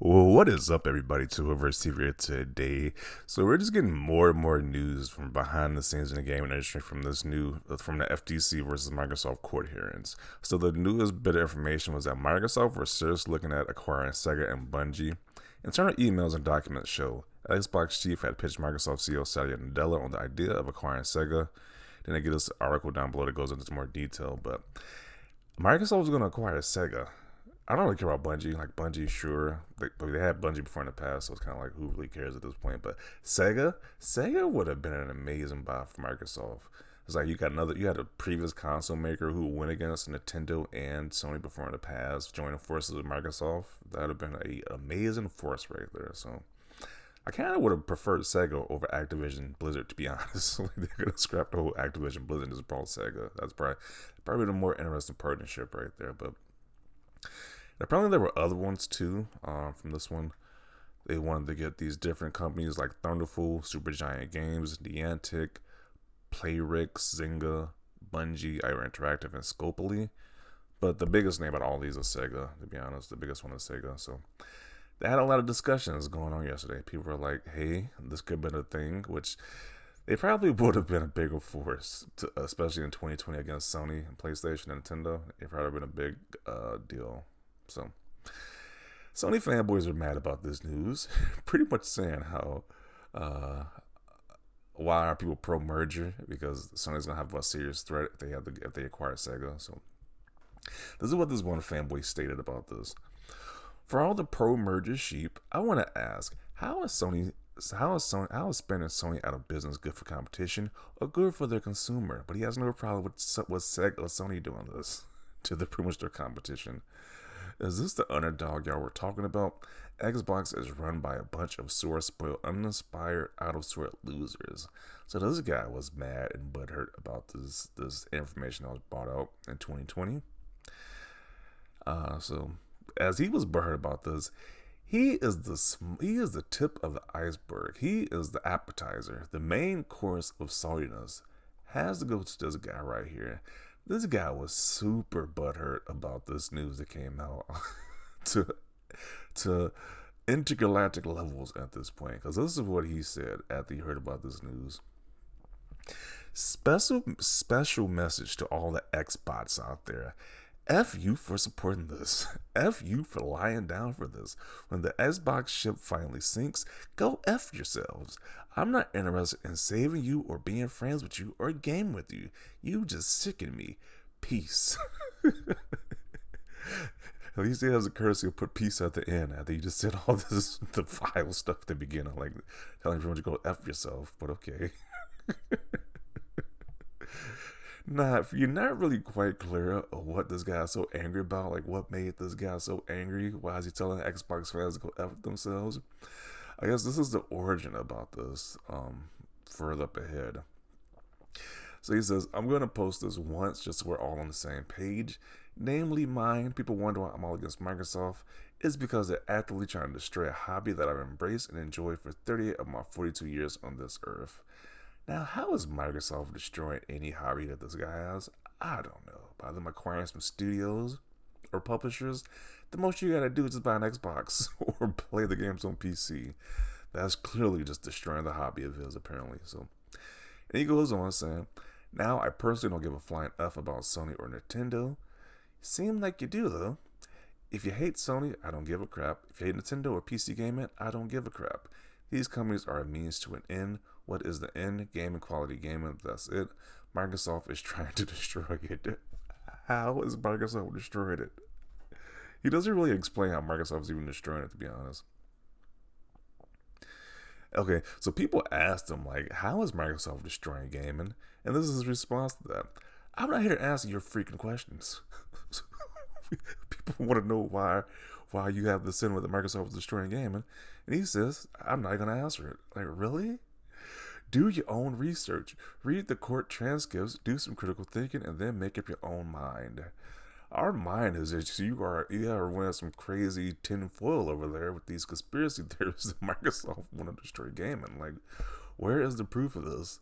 Well, what is up, everybody? To whoever's here today. So we're just getting more and more news from behind the scenes in the gaming industry from from the FTC versus Microsoft court hearings. So the newest bit of information was that Microsoft was seriously looking at acquiring Sega and Bungie. Internal emails and documents show Xbox chief had pitched Microsoft CEO Satya Nadella on the idea of acquiring Sega. Then they get this article down below that goes into more detail, but Microsoft was going to acquire Sega. I don't really care about Bungie. Like Bungie, sure, they had Bungie before in the past, so it's kind of like who really cares at this point. But Sega would have been an amazing buy for Microsoft. It's like you had a previous console maker who went against Nintendo and Sony before in the past, joining forces with Microsoft. That would have been an amazing force right there. So I kind of would have preferred Sega over Activision Blizzard, to be honest. They could have scrapped the whole Activision Blizzard and just brought Sega. That's probably the more interesting partnership right there. But apparently there were other ones too from this one. They wanted to get these different companies like Thunderful, Supergiant Games, Niantic, Playrix, Zynga, Bungie, Ira Interactive, and Scopely. But the biggest name out of all these is Sega, to be honest. The biggest one is Sega. So they had a lot of discussions going on yesterday. People were like, hey, this could have been a thing, which they probably would have been a bigger force, especially in 2020 against Sony and PlayStation and Nintendo. It probably been a big deal. So, Sony fanboys are mad about this news, pretty much saying how why are people pro merger, because Sony's gonna have a serious threat if they acquire Sega. So, this is what this one fanboy stated about this. For all the pro merger sheep, I want to ask, how is spending Sony out of business good for competition or good for their consumer? But he has no problem with Sony doing this to pretty much their competition. Is this the underdog y'all were talking about? Xbox is run by a bunch of sore, spoiled, uninspired, out of sort losers. So this guy was mad and butthurt about this information that was brought out in 2020. So as he was butthurt about this, he is the tip of the iceberg. He is the appetizer. The main course of saltiness has to go to this guy right here. This guy was super butthurt about this news that came out to intergalactic levels at this point. Because this is what he said after he heard about this news. Special message to all the Xbots out there. F you for supporting this. F you for lying down for this. When the Xbox ship finally sinks, go F yourselves. I'm not interested in saving you or being friends with you or game with you. You just sicken me. Peace. At least he has a courtesy to put peace at the end after you just said all the vile stuff at the beginning, like telling everyone to go F yourself, but okay. Nah, you're not really quite clear of what this guy's so angry about. Like, what made this guy so angry? Why is he telling Xbox fans to go F themselves? I guess this is the origin about this, further up ahead. So he says, I'm going to post this once just so we're all on the same page. Namely mine. People wonder why I'm all against Microsoft. It's because they're actively trying to destroy a hobby that I've embraced and enjoyed for 38 of my 42 years on this earth. Now, how is Microsoft destroying any hobby that this guy has? I don't know. By them acquiring some studios or publishers, the most you gotta do is just buy an Xbox or play the games on PC. That's clearly just destroying the hobby of his, apparently. So, and he goes on saying, now I personally don't give a flying F about Sony or Nintendo. Seem like you do, though. If you hate Sony, I don't give a crap. If you hate Nintendo or PC gaming, I don't give a crap. These companies are a means to an end. What is the end? Gaming, quality gaming, that's it. Microsoft is trying to destroy it. How is Microsoft destroying it? He doesn't really explain how Microsoft is even destroying it, to be honest. Okay, so people asked him, like, how is Microsoft destroying gaming? And this is his response to that. I'm not here to answer your freaking questions. People want to know why you have the sin with that Microsoft is destroying gaming. And he says, I'm not going to answer it. Like, really? Do your own research. Read the court transcripts, do some critical thinking, and then make up your own mind. Our mind is that you are wearing some crazy tin foil over there with these conspiracy theories that Microsoft want to destroy gaming. Like, where is the proof of this?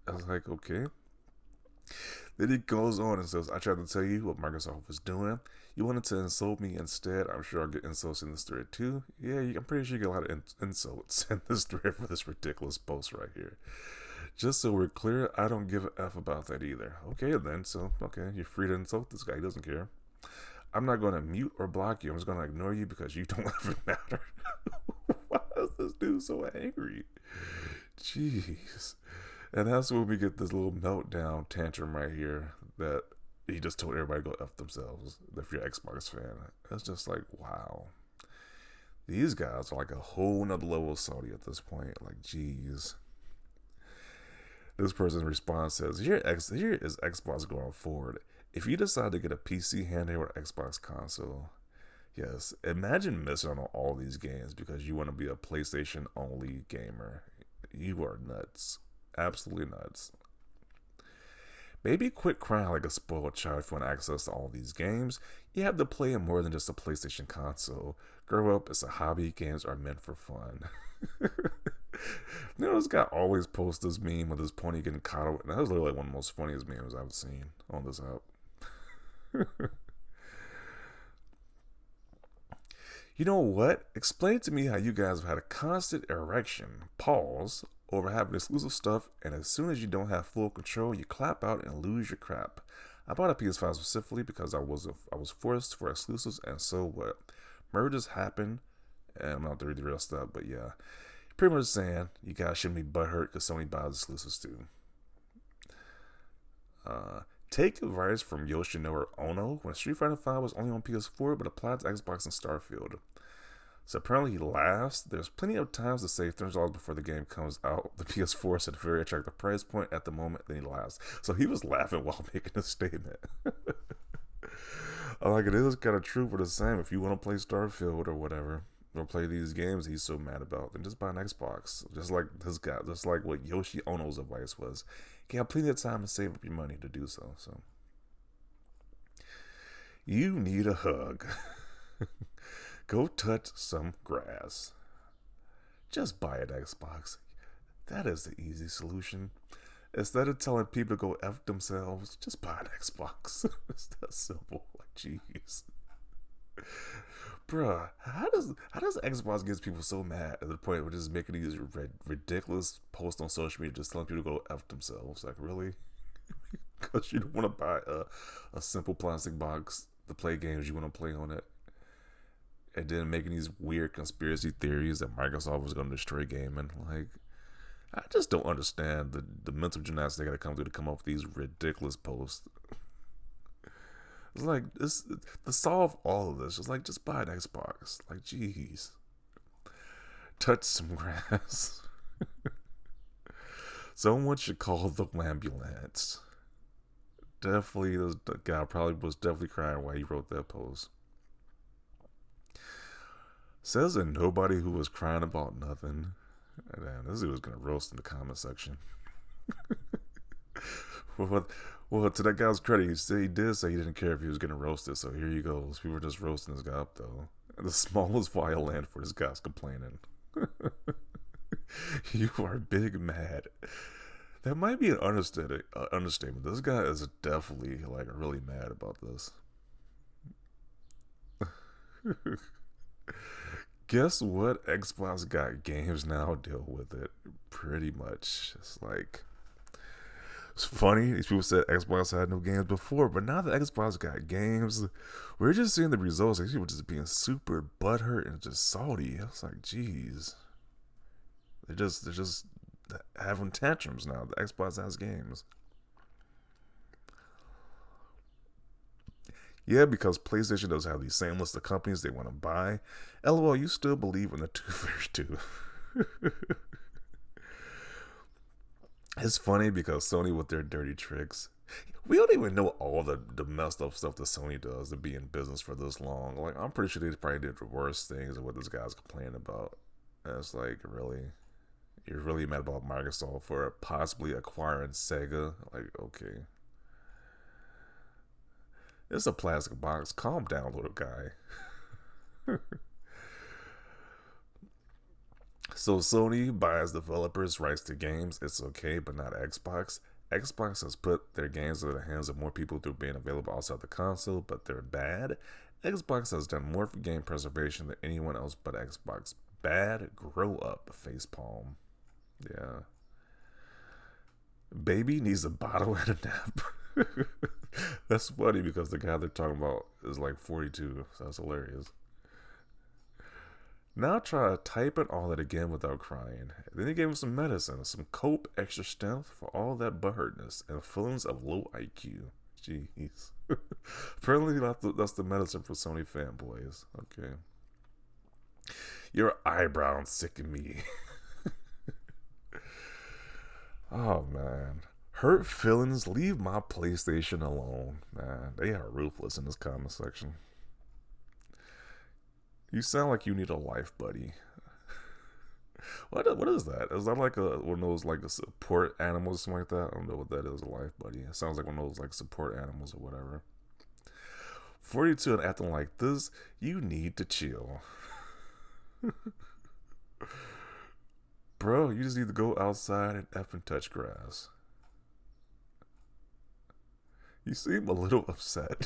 I was like, okay. Then he goes on and says, I tried to tell you what Microsoft was doing. You wanted to insult me instead. I'm sure I'll get insults in this thread too. Yeah, I'm pretty sure you get a lot of insults in this thread for this ridiculous post right here. Just so we're clear, I don't give a F about that either. Okay, then. So, okay, you're free to insult this guy. He doesn't care. I'm not going to mute or block you. I'm just going to ignore you because you don't ever matter. Why is this dude so angry? Jeez. And that's when we get this little meltdown tantrum right here that he just told everybody to go F themselves if you're an Xbox fan. It's just like, wow. These guys are like a whole nother level of Sony at this point. Like, jeez. This person's response says, here is Xbox going forward. If you decide to get a PC handheld or Xbox console, yes, imagine missing on all these games because you want to be a PlayStation only gamer. You are nuts. Absolutely nuts. Maybe quit crying like a spoiled child if you want access to all these games. You have to play in more than just a PlayStation console. Grow up, it's a hobby. Games are meant for fun. You know, this guy always posts this meme with his pony getting caught up. That was literally like one of the most funniest memes I've seen on this app. You know what? Explain to me how you guys have had a constant erection, pause, over having exclusive stuff, and as soon as you don't have full control, you clap out and lose your crap. I bought a PS5 specifically because I was forced for exclusives, and so what? Mergers happen, and I'm not going to read the rest of that, but yeah. Pretty much saying, you guys shouldn't be butthurt because Sony buys exclusives too. Take advice from Yoshino or Ono when Street Fighter V was only on PS4 but applied to Xbox and Starfield. So apparently he laughs. There's plenty of times to save $30 before the game comes out. The PS4 is at a very attractive price point at the moment, then he laughs. So he was laughing while making a statement. Like, it is kind of true for the same. If you want to play Starfield or whatever, or play these games he's so mad about, then just buy an Xbox. Just like this guy, just like what Yoshi Ono's advice was. You have plenty of time to save up your money to do so. So you need a hug. Go touch some grass. Just buy an Xbox. That is the easy solution. Instead of telling people to go F themselves, just buy an Xbox. It's that simple. Like, jeez. Bruh, how does Xbox get people so mad at the point where just making these ridiculous posts on social media just telling people to go F themselves? Like, really? Because you don't want to buy a simple plastic box to play games you want to play on it. And then making these weird conspiracy theories that Microsoft was going to destroy gaming. Like, I just don't understand the mental gymnastics they got to come through to come up with these ridiculous posts. It's like, to solve all of this, it's like, just buy an Xbox. Like, jeez. Touch some grass. Someone should call the Wambulance. Definitely, the guy probably was definitely crying while he wrote that post. Says that nobody who was crying about nothing. Damn, this dude was gonna roast in the comment section. Well, to that guy's credit, he did say he didn't care if he was getting roasted, so here he goes. People were just roasting this guy up, though. The smallest violin for this guy's complaining. You are big mad. That might be an understatement. This guy is definitely, like, really mad about this. Guess what? Xbox got games now. Deal with it. Pretty much. It's like, it's funny. These people said Xbox had no games before, but now that Xbox got games, we're just seeing the results. These people just being super butthurt and just salty. It's like, geez, they're just having tantrums now. The Xbox has games. Yeah, because PlayStation does have these same list of companies they want to buy. LOL, you still believe in the Tooth 2. It's funny because Sony with their dirty tricks. We don't even know all the messed up stuff that Sony does to be in business for this long. Like, I'm pretty sure they probably did the worst things of what this guy's complaining about. And it's like, really? You're really mad about Microsoft for possibly acquiring Sega? Like, okay. It's a plastic box. Calm down, little guy. So Sony buys developers' rights to games. It's okay, but not Xbox. Xbox has put their games into the hands of more people through being available outside the console, but they're bad. Xbox has done more for game preservation than anyone else but Xbox. Bad, grow up, facepalm. Yeah. Baby needs a bottle and a nap. That's funny because the guy they're talking about is like 42, so that's hilarious. Now try to type it all that again without crying. Then he gave him some medicine, some cope, extra strength for all that butthurtness and feelings of low IQ. Jeez. Apparently that's the medicine for Sony fanboys. Okay. Your eyebrow sicken me. Oh man. Hurt feelings, leave my PlayStation alone. Man, they are ruthless in this comment section. You sound like you need a life buddy. What is that? Is that like one of those like a support animals or something like that? I don't know what that is, a life buddy. It sounds like one of those like support animals or whatever. 42 and acting like this, you need to chill. Bro, you just need to go outside and effing touch grass. You seem a little upset.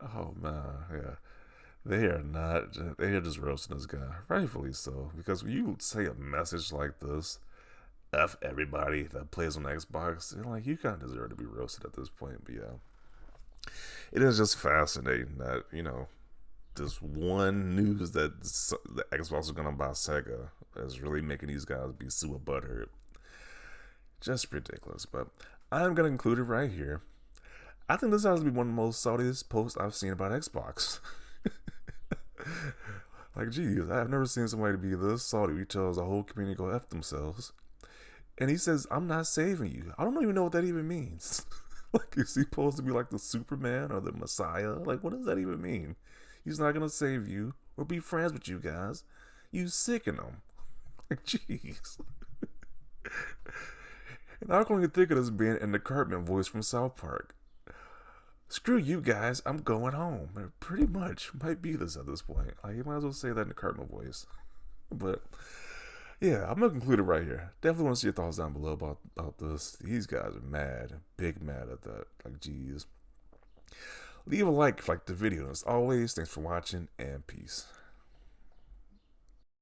Oh man, yeah. They are not. They are just roasting this guy, rightfully so. Because when you say a message like this, "F everybody that plays on Xbox," you're like, you kind of deserve to be roasted at this point. But yeah, it is just fascinating that this one news that the Xbox is gonna buy Sega is really making these guys be super butthurt. Just ridiculous. But I'm gonna include it right here. I think this has to be one of the most saltiest posts I've seen about Xbox. Like, geez, I've never seen somebody be this salty. He tells the whole community to go F themselves. And he says, I'm not saving you. I don't even know what that even means. Like, is he supposed to be like the Superman or the Messiah? Like, what does that even mean? He's not going to save you or be friends with you guys. You sicken him. Like, jeez. And I can only think of this being in the Cartman voice from South Park. Screw you guys, I'm going home. It pretty much might be this at this point. Like, you might as well say that in the Cardinal voice. But yeah, I'm gonna conclude it right here. Definitely want to see your thoughts down below about this. These guys are mad, big mad at that. Like, geez. Leave a like if you liked the video. As always, thanks for watching and peace.